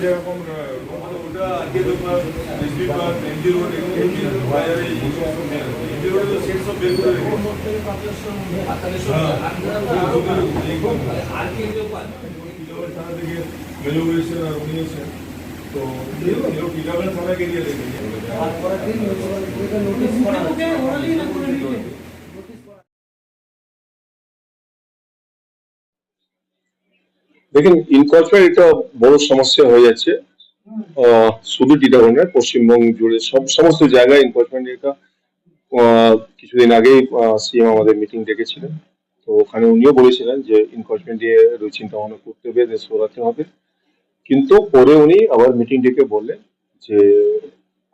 যেরকম ওটা আজকে তো SB park MG road MG বাজারে এমজি রোডে তো সেট সব বের করে থানা থেকে মেলো এসেছেন আর উনি এসেছেন তো টিকাগড় থানাকে দিয়ে দেখেছি। দেখেন ইনকর্পোরেট এটা বড় সমস্যা হয়ে যাচ্ছে, শুধু টিটাগড় নয় পশ্চিমবঙ্গ জুড়ে সমস্ত জায়গায় ইনকর্পোরেট এটা কিছুদিন আগেই সিএম আমাদের মিটিং ডেকেছিলেন। তো ওখানে উনিও বলেছিলেন যে ইনকর্পোরেট নিয়ে চিন্তা ভাবনা করতে হবে, দেশ সরাতে হবে। কিন্তু পরে উনি আবার মিটিং ডেকে বললেন যে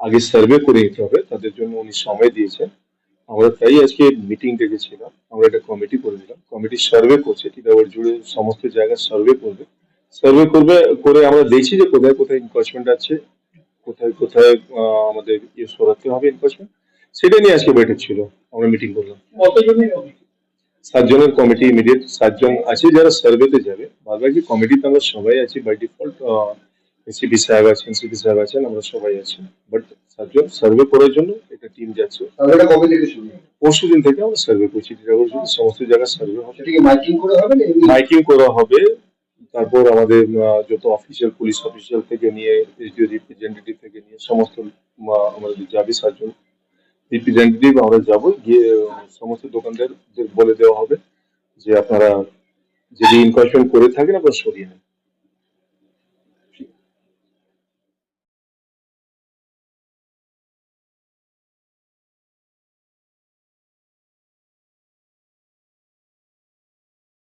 আগে সার্ভে করে নিতে হবে, তাদের জন্য উনি সময় দিয়েছেন। আমরা তাই আজকে মিটিং ডেকেছিলাম, আমরা একটা কমিটি করে দিলাম, কমিটি সার্ভে করছে, টিটাগড় জুড়ে সমস্ত জায়গায় সার্ভে করবে। সার্ভে করবে করে আমরা দেখছি যে কোথায় কোথায় এনক্রোচমেন্ট আছে, কোথায় কোথায় আমাদের ইয়ে সরাতে হবে এনক্রোচমেন্ট, সেটা নিয়ে আজকে বৈঠক ছিল, আমরা মিটিং করলাম। কতজনের 7 জনের কমিটি, ইমিডিয়েট 7 জন আছে যারা সার্ভেতে যাবে। বাদবাকি কমিটিতে আমরা সবাই আছি বাই ডিফল্ট, এসিপি সাহেব আছেন, সিপি সাহেব আছেন, আমরা সবাই আছি। বাট 7 জন সার্ভে করার জন্য একটা টিম যাচ্ছে। সার্ভেটা কবে থেকে শুরু হবে? পরশুদিন থেকে আমরা সার্ভে করছি, টিটাগড় জুড়ে সমস্ত জায়গায় সার্ভে হবে। সেটা কি মাইকিং করে হবে না এমনি? মাইকিং করা হবে, তারপর আমাদের যত অফিসিয়াল, পুলিশ অফিসিয়াল থেকে নিয়ে এসডিও রিপ্রেজেন্টেটিভ থেকে নিয়ে সমস্ত আমাদের যাবে 7 জন রিপ্রেজেন্টেটিভ, আমরা যাবো গিয়ে সমস্ত দোকানদারদের বলে দেওয়া হবে যে আপনারা যদি ইনকোয়ারেশন করে থাকেন আপনারা সরিয়ে নেন।